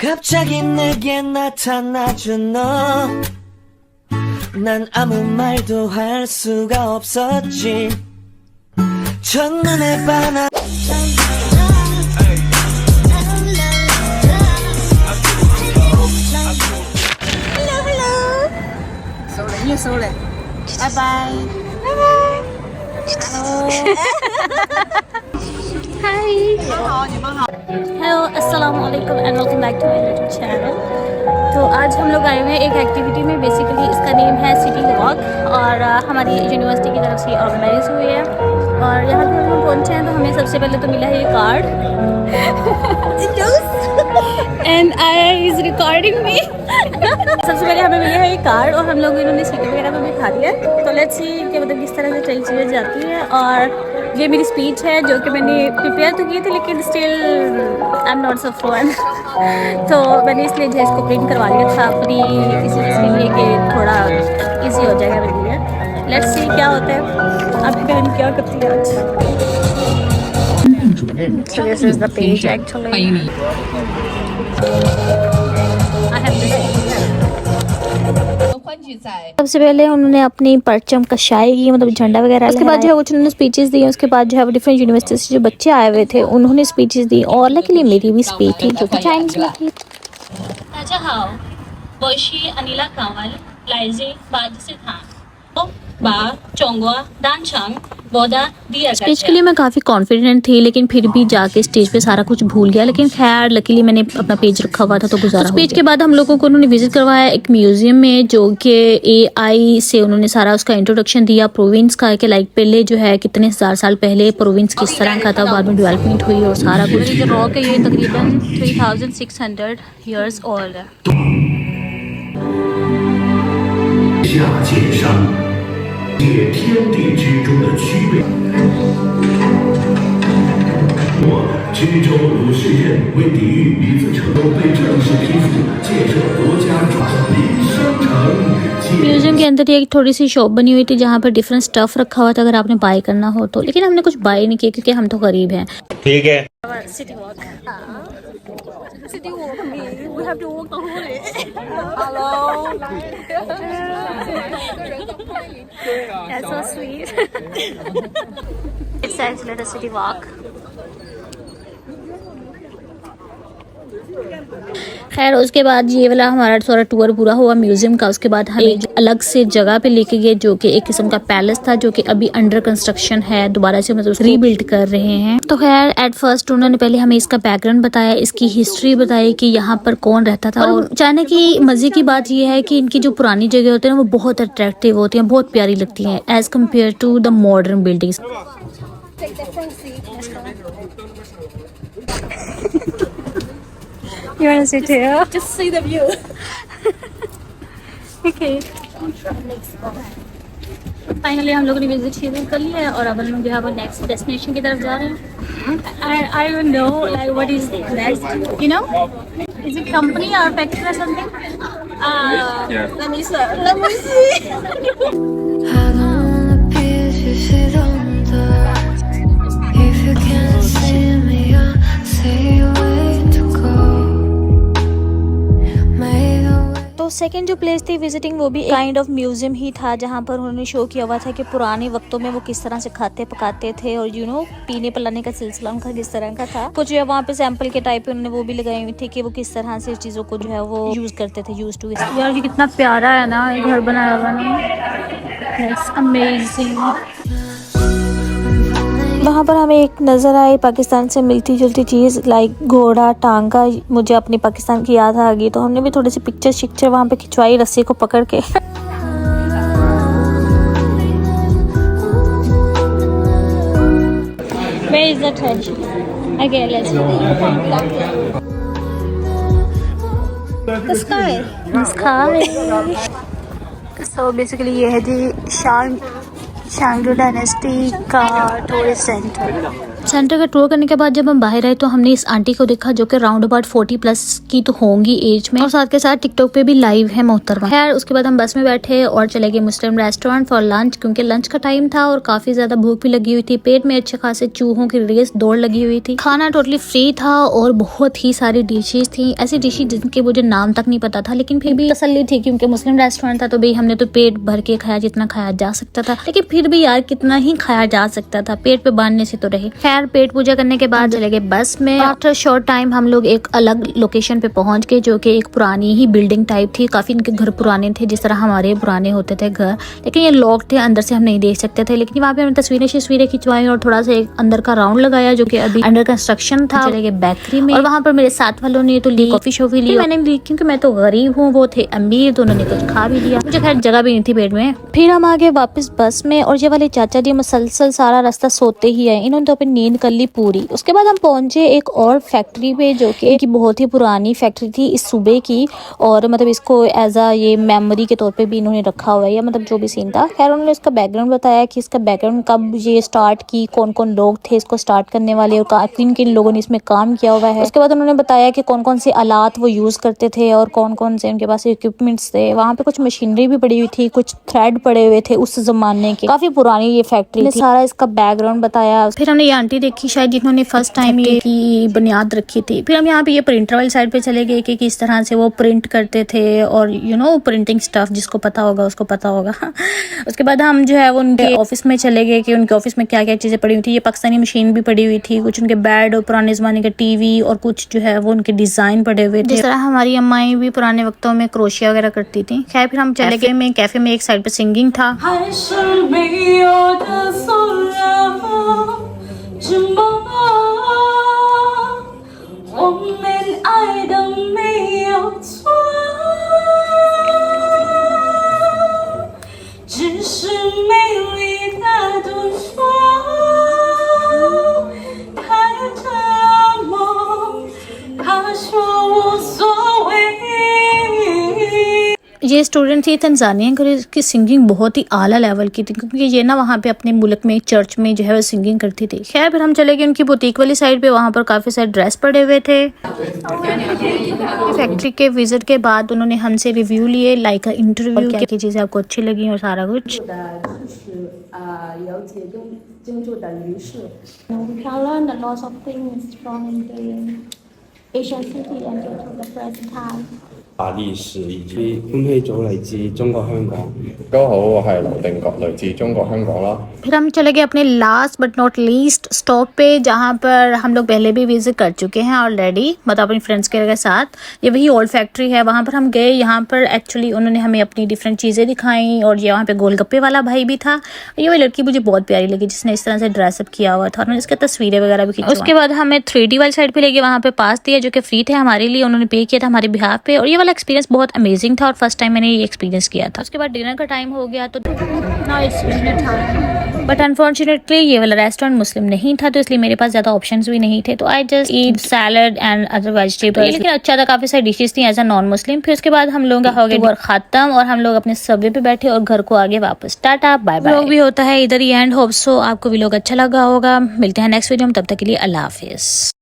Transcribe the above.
갑자기 내게 나타나준 너 난 아무 말도 할 수가 없었지 첫눈에 반한 Như số này. Bye bye. Bye bye. Hello. Hi. Hello, अस्सलाम वालेकुम and welcome back to my YouTube channel. तो आज हम लोग आए हुए हैं एक एक्टिविटी में, बेसिकली इसका नेम है सिटी वॉक और हमारी यूनिवर्सिटी की तरफ से ऑर्गेनाइज हुई है। और यहाँ पर हम पहुँचे हैं तो हमें सबसे पहले तो मिला है ये card and I is recording me. सबसे पहले हमें मिला है ये कार्ड और हम लोग इन्होंने सीट वगैरह में बिठा दिया। तो लेट्स सी कि मतलब किस तरह से कई चीज़ें जाती हैं। और ये मेरी स्पीच है जो कि मैंने प्रिपेयर तो की थी, लेकिन still I am not so fluent. तो मैंने इसलिए जो है इसको प्रिंट करवा लिया था अपनी इसी चीज़ के लिए कि थोड़ा इजी हो जाएगा मेरे लिए। लेट्स सी क्या होता है। अभी बहन क्या करती है आज। So this is the page actually. I have this. सबसे पहले उन्होंने अपनी परचम कशाई की, मतलब झंडा वगैरह। उसके बाद जो है कुछ उन्होंने स्पीचेस दी। उसके बाद जो है डिफरेंट यूनिवर्सिटी से जो बच्चे आए हुए थे उन्होंने स्पीचेस दी और लकीली मेरी भी स्पीच थी जो कि चाइनीज में थी। स्पीच के लिए मैं काफ़ी कॉन्फिडेंट थी, लेकिन फिर भी जाके स्टेज पे सारा कुछ भूल गया। लेकिन खैर लकीली मैंने अपना पेज रखा हुआ था तो गुजारा। स्पीच के बाद हम लोगों को उन्होंने विजिट करवाया एक म्यूजियम में, जो कि AI से उन्होंने सारा उसका इंट्रोडक्शन दिया प्रोविंस का, कि लाइक पहले जो है कितने हजार साल पहले प्रोविंस किस तरह का था, बाद में डेवलपमेंट हुई और सारा कुछ। जो रॉक है ये तकरीबन 3600 ईयर्स ओल्ड है। 界天地之中的区别。知州鲁世任为抵御李自成被正式批复，建设国家主李商城。म्यूजियम के अंदर एक थोड़ी सी शॉप बनी हुई थी जहाँ पर डिफरेंट स्टफ रखा हुआ था अगर आपने बाय करना हो तो, लेकिन हमने कुछ बाय नहीं किया क्योंकि हम तो गरीब हैं। ठीक है। सिटी वॉक, सिटी वॉक में we have to walk the whole way. Hello. That's so sweet. It's actually a city walk. खैर उसके बाद ये वाला हमारा थोड़ा टूर पूरा हुआ म्यूजियम का। उसके बाद हम एक अलग से जगह पे लेके गए जो कि एक किस्म का पैलेस था, जो कि अभी अंडर कंस्ट्रक्शन है, दोबारा से मतलब रीबिल्ड कर रहे हैं। तो खैर एट फर्स्ट उन्होंने पहले हमें इसका बैकग्राउंड बताया, इसकी हिस्ट्री बताई कि यहाँ पर कौन रहता था। और चाइना की मजे की बात यह है कि इनकी जो पुरानी जगह होती है ना वो बहुत अट्रैक्टिव होती हैं, बहुत प्यारी लगती हैं as compare to the modern buildings. You want to sit here? Just see the view. Okay. Finally हम लोगों ने विजिट शेयर कर लिया है और अब हम लोग जो है वो नेक्स्ट डेस्टिनेशन की तरफ जा रहे हैं। I don't know like what is next. You know? Is it company or factory or something? Yeah. Let me see. Let me see. I don't wanna be if you don't know. If you can't see me, I'll see where to go. तो second जो place थी visiting वो भी kind of museum ही था, जहाँ पर उन्होंने show किया हुआ था कि पुराने वक्तों में वो किस तरह से खाते पकाते थे और यू नो पीने पिलाने का सिलसिला उनका किस तरह का था। कुछ जो है वहाँ पे सैंपल के टाइप पे उन्होंने वो भी लगाए हुए थे कि वो किस तरह से चीज़ों को जो है वो यूज़ करते थे, यूज टू। यार ये कितना प्यारा है ना ये घर बनाया हुआ ना, अमेजिंग। वहाँ पर हमें एक नज़र आई पाकिस्तान से मिलती जुलती चीज़ लाइक घोड़ा टांगा। मुझे अपनी पाकिस्तान की याद आ गई तो हमने भी थोड़ी सी पिक्चर शिक्चर वहाँ पे खिंचवाई रस्सी को पकड़ के। Where is the trash? Okay, let's go. The sky. The sky. So basically ये है जी शांगडू डायनेस्टी का टूरिस्ट सेंटर। सेंटर का टूर करने के बाद जब हम बाहर आए तो हमने इस आंटी को देखा जो कि राउंड अबाउट 40+ की तो होंगी एज में, और साथ के साथ टिकटॉक पे भी लाइव है मोहतरमा। खैर उसके बाद हम बस में बैठे और चले गए मुस्लिम रेस्टोरेंट फॉर लंच, क्योंकि लंच का टाइम था और काफी ज्यादा भूख भी लगी हुई थी। पेट में अच्छे खासे चूहों की रेस दौड़ लगी हुई थी। खाना टोटली फ्री था और बहुत ही सारी डिशेज थी, ऐसी डिशेज जिनके मुझे नाम तक नहीं पता था, लेकिन फिर भी तसल्ली थी क्योंकि मुस्लिम रेस्टोरेंट था तो भाई हमने तो पेट भर के खाया जितना खाया जा सकता था, लेकिन फिर भी यार कितना ही खाया जा सकता था, पेट पे बांधने से तो रहे। खैर पेट पूजा करने के बाद चले गए बस में। आफ्टर शॉर्ट टाइम हम लोग एक अलग लोकेशन पे पहुंच गए जो कि एक पुरानी ही बिल्डिंग टाइप थी। काफी इनके घर पुराने थे जिस तरह हमारे पुराने होते थे घर, लेकिन ये लॉक थे, अंदर से हम नहीं देख सकते थे। लेकिन वहाँ पे हमने तस्वीरें खिंचवाई और थोड़ा सा एक अंदर का राउंड लगाया जो कि अभी अंडर कंस्ट्रक्शन था। चले गए बेकरी में और वहाँ पर मेरे साथ वालों ने तो ली कॉफी शॉफी ली, मैंने ली क्योंकि मैं तो गरीब हूँ, वो थे अमीर तो उन्होंने कुछ खा भी लिया, मुझे खैर जगह भी नहीं थी पेट में। फिर हम आ गए वापस बस में और ये वाले चाचा जी मुसलसल सारा रास्ता सोते ही आए, इन्होंने तो अपनी नींद कर ली पूरी। उसके बाद हम पहुंचे एक और फैक्ट्री पे जो कि इनकी बहुत ही पुरानी फैक्ट्री थी इस सूबे की, और मतलब इसको एज आ ये मेमोरी के तौर पे भी इन्होंने रखा हुआ है, या मतलब जो भी सीन था। खैर उन्होंने इसका बैकग्राउंड बताया कि इसका बैकग्राउंड कब ये स्टार्ट की, कौन कौन लोग थे इसको स्टार्ट करने वाले और किन किन लोगों ने इसमें काम किया हुआ है। उसके बाद उन्होंने बताया कि कौन कौन से आलात वो यूज करते थे और कौन कौन से उनके पास इक्विपमेंट्स थे। वहाँ पे कुछ मशीनरी भी पड़ी हुई थी, कुछ थ्रेड पड़े हुए थे उस जमाने के, काफी पुरानी ये फैक्ट्री थी। सारा इसका बैकग्राउंड बताया। फिर हमने ये आंटी देखी शायद जिन्होंने फर्स्ट टाइम ये की बुनियाद रखी थी। फिर हम यहाँ पे ये प्रिंटर वाली साइड पे चले गए कि किस तरह से वो प्रिंट करते थे और प्रिंटिंग स्टफ जिसको पता होगा उसको पता होगा। उसके बाद हम जो है वो उनके ऑफिस में चले गए कि उनके ऑफिस में क्या क्या चीजें पड़ी हुई थी। ये पाकिस्तानी मशीन भी पड़ी हुई थी, कुछ उनके बेड और पुराने जमाने का टीवी और कुछ जो है वो उनके डिजाइन पड़े हुए थे, जिस तरह हमारी अम्माई भी पुराने वक्तों में क्रोशिया वगैरह करती थी। खैर फिर हम चले गए में कैफे में, एक साइड पे सिंगिंग था। ये स्टूडेंट थी तंजानिया की, सिंगिंग बहुत ही आला लेवल की थी क्योंकि ये ना वहाँ पे अपने मुल्क में एक चर्च में जो है वो सिंगिंग करती थी। खैर फिर हम चले गए उनकी बुटीक वाली साइड पे, वहाँ पर काफ़ी सारे ड्रेस पड़े हुए थे। फैक्ट्री के विजिट के बाद उन्होंने हमसे रिव्यू लिए, लाइक इंटरव्यू, क्या चीज़ें आपको अच्छी लगी और सारा कुछ। Asian city and go to the first time. 歷史以及分配組嚟自中國香港。大家好，我係劉定國，來自中國香港啦。फिर हम चले गए अपने last but not least stop पे, जहाँ पर हम लोग पहले भी विजिट कर चुके हैं ऑलरेडी, मतलब अपनी फ्रेंड्स के साथ। ये वही ओल्ड फैक्ट्री है, वहाँ पर हम गए। यहाँ पर एक्चुअली उन्होंने हमें अपनी डिफरेंट चीज़ें दिखाई और ये वहाँ पे गोलगप्पे वाला भाई भी था। ये वाली लड़की मुझे बहुत प्यारी लगी जिसने इस तरह से ड्रेसअप किया हुआ था और मैंने इसके तस्वीरें वगैरह भी खींची। उसके बाद हमें 3D वाली साइड पे लेके वहाँ पे पास दिया जो कि फ्री थे हमारे लिए, उन्होंने पे किया था हमारे बिहाफ पे, और ये वाला एक्सपीरियंस बहुत अमेजिंग था और फर्स्ट टाइम मैंने ये एक्सपीरियंस किया था। उसके बाद डिनर का टाइम हो गया तो बट अनफॉर्चुनेटली ये वाला रेस्टोरेंट मुस्लिम नहीं था तो इसलिए मेरे पास ज़्यादा ऑप्शंस भी नहीं थे, तो I just eat salad and other vegetables. लेकिन अच्छा था, काफ़ी सारी डिशेस थी एज अ नॉन मुस्लिम। फिर उसके बाद हम लोगों का हो गया टूर खत्म और हम लोग अपने सबवे पे बैठे और घर को आगे वापस। Tata bye bye. व्लॉग भी होता है इधर ही एंड। होप सो आपको व्लॉग अच्छा लगा होगा। मिलते हैं नेक्स्ट वीडियो में, तब तक के लिए अल्लाह हाफिज़।